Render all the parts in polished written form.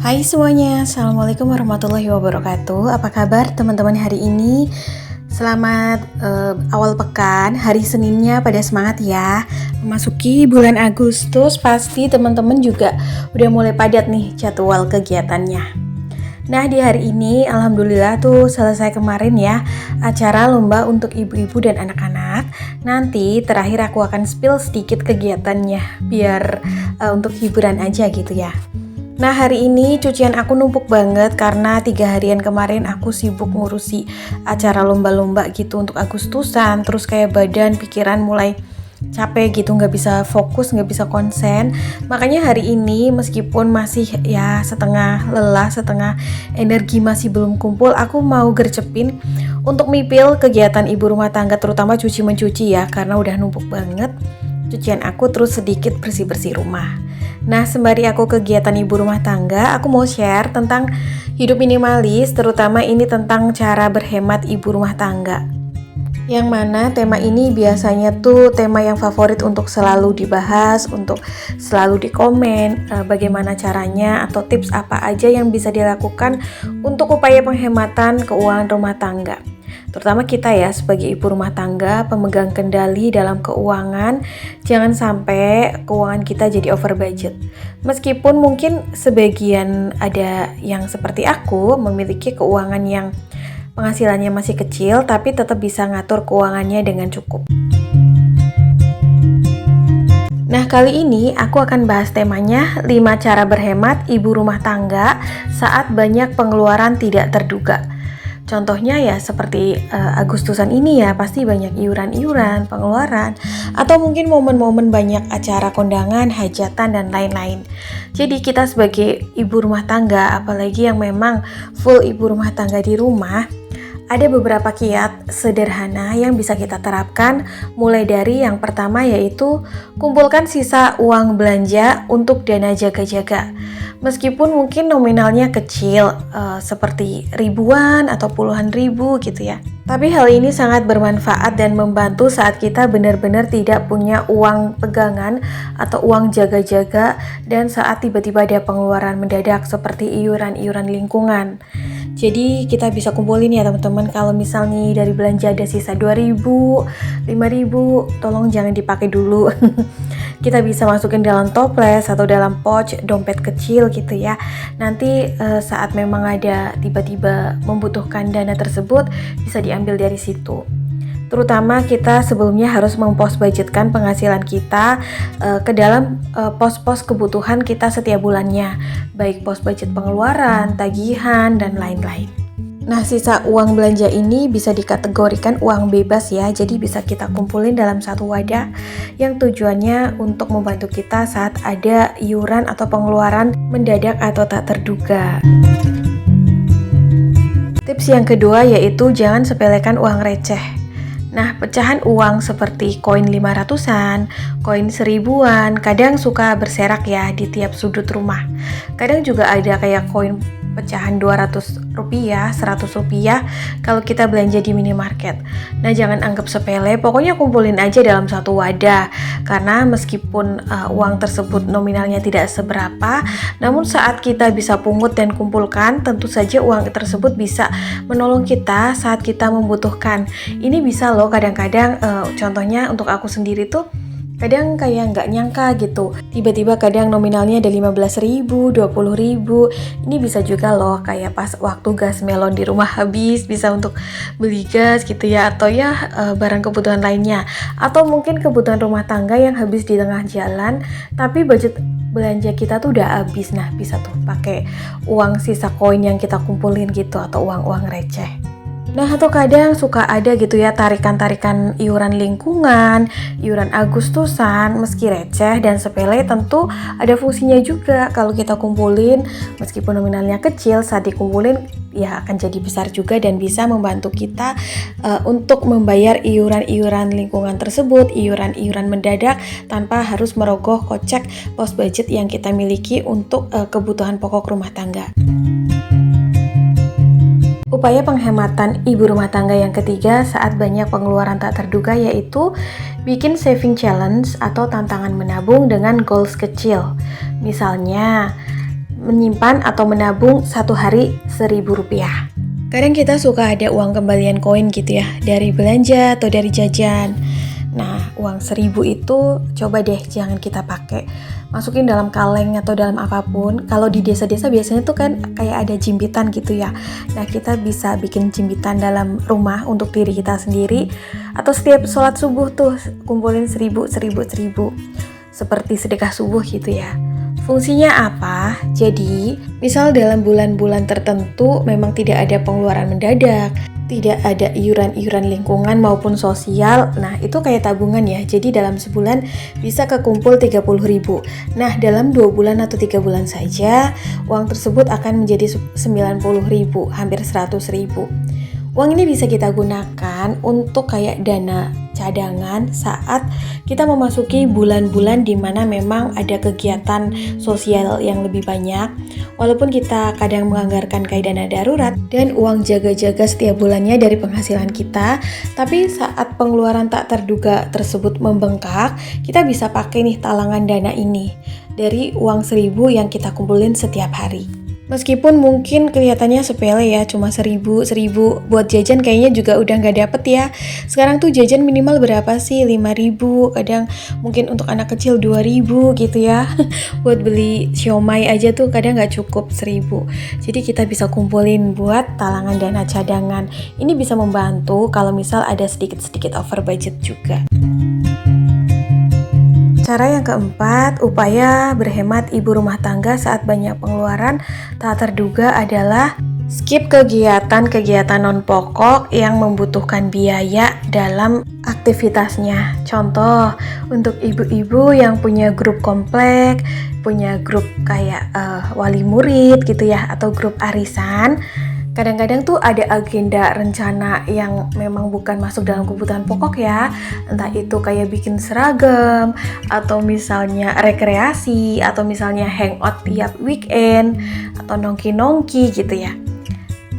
Hai semuanya, Assalamualaikum warahmatullahi wabarakatuh. Apa kabar teman-teman hari ini? Selamat awal pekan, hari Seninnya pada semangat ya. Memasuki bulan Agustus, pasti teman-teman juga udah mulai padat nih jadwal kegiatannya. Nah di hari ini Alhamdulillah tuh selesai kemarin ya acara lomba untuk ibu-ibu dan anak-anak. Nanti terakhir aku akan spill sedikit kegiatannya biar untuk hiburan aja gitu ya. Nah hari ini cucian aku numpuk banget karena 3 harian kemarin aku sibuk ngurusi acara lomba-lomba gitu untuk Agustusan. Terus kayak badan, pikiran mulai capek gitu, nggak bisa fokus, nggak bisa konsen. Makanya hari ini meskipun masih ya setengah lelah, setengah energi masih belum kumpul, aku mau gercepin untuk mipil kegiatan ibu rumah tangga, terutama cuci-mencuci ya, karena udah numpuk banget cucian aku, terus sedikit bersih-bersih rumah. Nah, sembari aku kegiatan ibu rumah tangga, aku mau share tentang hidup minimalis, terutama ini tentang cara berhemat ibu rumah tangga. Yang mana tema ini biasanya tuh tema yang favorit untuk selalu dibahas, untuk selalu dikomen, bagaimana caranya atau tips apa aja yang bisa dilakukan untuk upaya penghematan keuangan rumah tangga. Terutama kita ya sebagai ibu rumah tangga, pemegang kendali dalam keuangan, jangan sampai keuangan kita jadi over budget. Meskipun mungkin sebagian ada yang seperti aku memiliki keuangan yang penghasilannya masih kecil, tapi tetap bisa ngatur keuangannya dengan cukup. Nah kali ini aku akan bahas temanya 5 cara berhemat ibu rumah tangga saat banyak pengeluaran tidak terduga. Contohnya ya seperti Agustusan ini ya, pasti banyak iuran-iuran, pengeluaran, atau mungkin momen-momen banyak acara kondangan, hajatan, dan lain-lain. Jadi kita sebagai ibu rumah tangga, apalagi yang memang full ibu rumah tangga di rumah, ada beberapa kiat sederhana yang bisa kita terapkan, mulai dari yang pertama yaitu kumpulkan sisa uang belanja untuk dana jaga-jaga. Meskipun mungkin nominalnya kecil, seperti ribuan atau puluhan ribu gitu ya. Tapi hal ini sangat bermanfaat dan membantu saat kita benar-benar tidak punya uang pegangan atau uang jaga-jaga, dan saat tiba-tiba ada pengeluaran mendadak seperti iuran-iuran lingkungan. Jadi kita bisa kumpulin ya teman-teman, kalau misalnya dari belanja ada sisa 2.000, 5.000, tolong jangan dipakai dulu. Kita bisa masukin dalam toples atau dalam pouch dompet kecil gitu ya. Nanti saat memang ada tiba-tiba membutuhkan dana tersebut bisa diambil dari situ. Terutama kita sebelumnya harus mempos budgetkan penghasilan kita ke dalam pos-pos kebutuhan kita setiap bulannya, baik pos budget pengeluaran, tagihan, dan lain-lain. Nah, sisa uang belanja ini bisa dikategorikan uang bebas ya, jadi bisa kita kumpulin dalam satu wadah yang tujuannya untuk membantu kita saat ada iuran atau pengeluaran mendadak atau tak terduga. Tips yang kedua yaitu jangan sepelekan uang receh. Nah, pecahan uang seperti koin 500-an, koin 1000-an, kadang suka berserak ya di tiap sudut rumah. Kadang juga ada kayak koin pecahan 200 rupiah, 100 rupiah kalau kita belanja di minimarket. Nah, jangan anggap sepele, pokoknya kumpulin aja dalam satu wadah. Karena meskipun uang tersebut nominalnya tidak seberapa, namun saat kita bisa pungut dan kumpulkan, tentu saja uang tersebut bisa menolong kita saat kita membutuhkan. Ini bisa loh kadang-kadang, contohnya untuk aku sendiri tuh kadang kayak nggak nyangka gitu, tiba-tiba kadang nominalnya ada 15.000, 20.000. Ini bisa juga loh kayak pas waktu gas melon di rumah habis, bisa untuk beli gas gitu ya, atau ya barang kebutuhan lainnya, atau mungkin kebutuhan rumah tangga yang habis di tengah jalan tapi budget belanja kita tuh udah habis. Nah, bisa tuh pakai uang sisa koin yang kita kumpulin gitu, atau uang-uang receh. Nah, atau kadang suka ada gitu ya tarikan-tarikan iuran lingkungan, iuran Agustusan, meski receh dan sepele tentu ada fungsinya juga. Kalau kita kumpulin, meskipun nominalnya kecil, saat dikumpulin ya akan jadi besar juga dan bisa membantu kita untuk membayar iuran-iuran lingkungan tersebut, iuran-iuran mendadak tanpa harus merogoh kocek pos budget yang kita miliki untuk kebutuhan pokok rumah tangga. Upaya penghematan ibu rumah tangga yang ketiga saat banyak pengeluaran tak terduga yaitu bikin saving challenge atau tantangan menabung dengan goals kecil. Misalnya, menyimpan atau menabung satu hari Rp1.000. Kadang kita suka ada uang kembalian koin gitu ya, dari belanja atau dari jajan. Nah, uang 1.000 itu coba deh jangan kita pakai. Masukin dalam kaleng atau dalam apapun. Kalau di desa-desa biasanya tuh kan kayak ada jimpitan gitu ya. Nah, kita bisa bikin jimpitan dalam rumah untuk diri kita sendiri. Atau setiap sholat subuh tuh kumpulin 1.000. Seperti sedekah subuh gitu ya. Fungsinya apa? Jadi, misal dalam bulan-bulan tertentu memang tidak ada pengeluaran mendadak, tidak ada iuran-iuran lingkungan maupun sosial. Nah, itu kayak tabungan ya. Jadi dalam sebulan bisa kekumpul 30.000. Nah, dalam 2 bulan atau 3 bulan saja, uang tersebut akan menjadi 90.000, hampir 100.000. Uang ini bisa kita gunakan untuk kayak dana cadangan saat kita memasuki bulan-bulan di mana memang ada kegiatan sosial yang lebih banyak. Walaupun kita kadang menganggarkan kayak dana darurat dan uang jaga-jaga setiap bulannya dari penghasilan kita, tapi saat pengeluaran tak terduga tersebut membengkak, kita bisa pakai nih talangan dana ini dari uang 1.000 yang kita kumpulin setiap hari. Meskipun mungkin kelihatannya sepele ya, cuma 1.000 buat jajan kayaknya juga udah nggak dapet ya. Sekarang tuh jajan minimal berapa sih? 5.000, kadang mungkin untuk anak kecil 2.000 gitu ya. Buat beli siomay aja tuh kadang nggak cukup 1.000. Jadi kita bisa kumpulin buat talangan dana cadangan. Ini bisa membantu kalau misal ada sedikit-sedikit over budget juga. Cara yang keempat, upaya berhemat ibu rumah tangga saat banyak pengeluaran tak terduga adalah skip kegiatan-kegiatan non-pokok yang membutuhkan biaya dalam aktivitasnya. Contoh, untuk ibu-ibu yang punya grup komplek, punya grup kayak wali murid gitu ya, atau grup arisan, kadang-kadang tuh ada agenda rencana yang memang bukan masuk dalam kebutuhan pokok ya. Entah itu kayak bikin seragam, atau misalnya rekreasi, atau misalnya hangout tiap weekend, atau nongki-nongki gitu ya.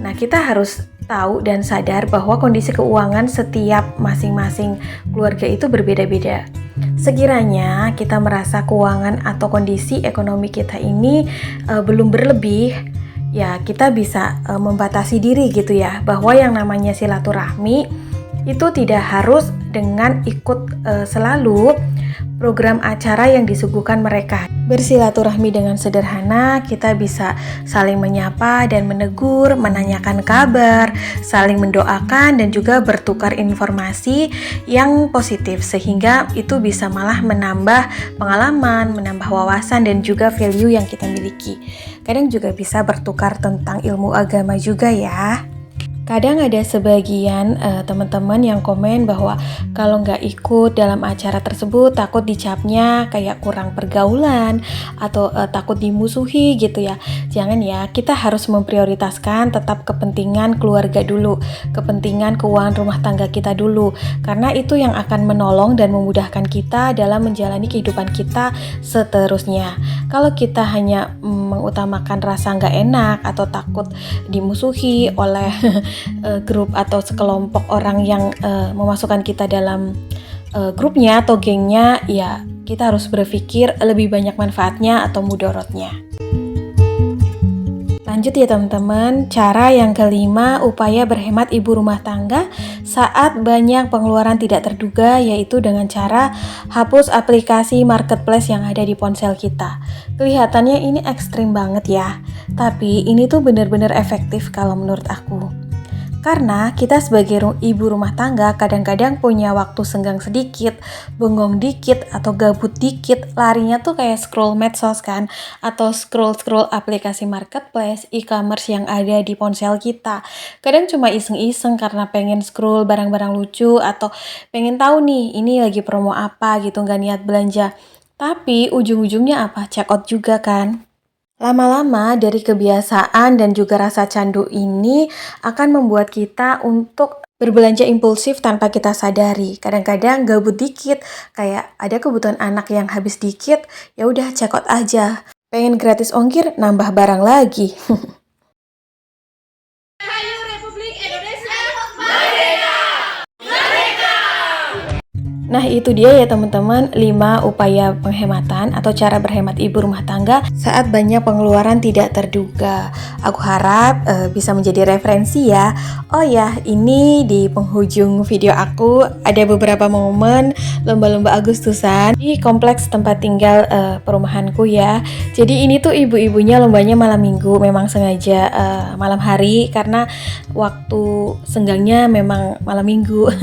Nah, kita harus tahu dan sadar bahwa kondisi keuangan setiap masing-masing keluarga itu berbeda-beda. Sekiranya kita merasa keuangan atau kondisi ekonomi kita ini belum berlebih, ya kita bisa membatasi diri gitu ya, bahwa yang namanya silaturahmi itu tidak harus dengan ikut selalu program acara yang disuguhkan mereka. Bersilaturahmi dengan sederhana, kita bisa saling menyapa dan menegur, menanyakan kabar, saling mendoakan dan juga bertukar informasi yang positif, sehingga itu bisa malah menambah pengalaman, menambah wawasan dan juga value yang kita miliki. Kadang juga bisa bertukar tentang ilmu agama juga ya. Kadang ada sebagian teman-teman yang komen bahwa kalau nggak ikut dalam acara tersebut takut dicapnya kayak kurang pergaulan atau takut dimusuhi gitu ya. Jangan ya, kita harus memprioritaskan tetap kepentingan keluarga dulu, kepentingan keuangan rumah tangga kita dulu, karena itu yang akan menolong dan memudahkan kita dalam menjalani kehidupan kita seterusnya. Kalau kita hanya mengutamakan rasa nggak enak atau takut dimusuhi oleh grup atau sekelompok orang yang memasukkan kita dalam grupnya atau gengnya, ya kita harus berpikir lebih banyak manfaatnya atau mudorotnya. Lanjut ya teman-teman, cara yang kelima, upaya berhemat ibu rumah tangga saat banyak pengeluaran tidak terduga, yaitu dengan cara hapus aplikasi marketplace yang ada di ponsel kita. Kelihatannya ini ekstrim banget ya, tapi ini tuh benar-benar efektif kalau menurut aku. Karena kita sebagai ibu rumah tangga kadang-kadang punya waktu senggang sedikit, bengong dikit, atau gabut dikit, larinya tuh kayak scroll medsos kan, atau scroll-scroll aplikasi marketplace, e-commerce yang ada di ponsel kita. Kadang cuma iseng-iseng karena pengen scroll barang-barang lucu, atau pengen tahu nih ini lagi promo apa gitu, nggak niat belanja. Tapi ujung-ujungnya apa? Check out juga kan? Lama-lama dari kebiasaan dan juga rasa candu ini akan membuat kita untuk berbelanja impulsif tanpa kita sadari. Kadang-kadang gabut dikit, kayak ada kebutuhan anak yang habis dikit, ya udah check out aja. Pengen gratis ongkir, nambah barang lagi. Nah itu dia ya teman-teman, 5 upaya penghematan atau cara berhemat ibu rumah tangga saat banyak pengeluaran tidak terduga. Aku harap bisa menjadi referensi ya. Oh ya, ini di penghujung video aku ada beberapa momen lomba-lomba Agustusan di kompleks tempat tinggal perumahanku ya. Jadi ini tuh ibu-ibunya lombanya malam minggu, memang sengaja malam hari karena waktu senggangnya memang malam minggu.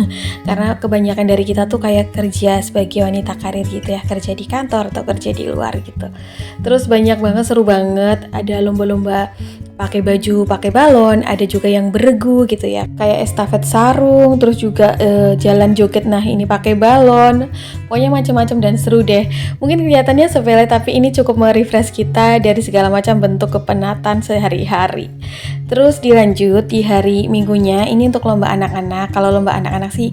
Karena kebanyakan dari kita tuh kayak kerja sebagai wanita karir gitu ya, kerja di kantor atau kerja di luar gitu. Terus banyak banget, seru banget, ada lomba-lomba pakai baju, pakai balon, ada juga yang beregu gitu ya, kayak estafet sarung, terus juga jalan joget, nah ini pakai balon, pokoknya macam-macam dan seru deh. Mungkin kelihatannya sepele tapi ini cukup merefresh kita dari segala macam bentuk kepenatan sehari-hari. Terus dilanjut di hari minggunya, ini untuk lomba anak-anak. Kalau lomba anak-anak sih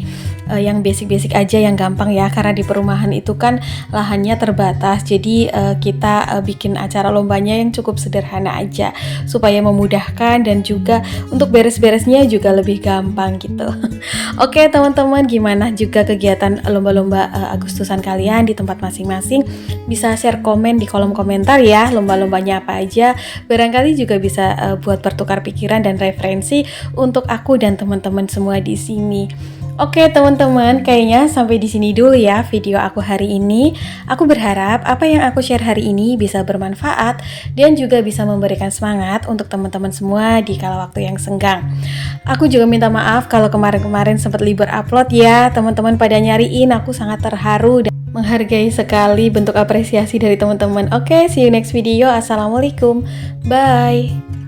yang basic-basic aja, yang gampang ya, karena di perumahan itu kan lahannya terbatas, jadi kita bikin acara lombanya yang cukup sederhana aja supaya memudahkan dan juga untuk beres-beresnya juga lebih gampang gitu. Oke teman-teman, gimana juga kegiatan lomba-lomba Agustusan kalian di tempat masing-masing? Bisa share komen di kolom komentar ya, lomba-lombanya apa aja, barangkali juga bisa buat bertukar pikiran dan referensi untuk aku dan teman-teman semua di sini. Oke teman-teman, kayaknya sampai di sini dulu ya video aku hari ini. Aku berharap apa yang aku share hari ini bisa bermanfaat dan juga bisa memberikan semangat untuk teman-teman semua di kala waktu yang senggang. Aku juga minta maaf kalau kemarin-kemarin sempat libur upload ya. Teman-teman pada nyariin, aku sangat terharu dan menghargai sekali bentuk apresiasi dari teman-teman. Oke, see you next video. Assalamualaikum. Bye.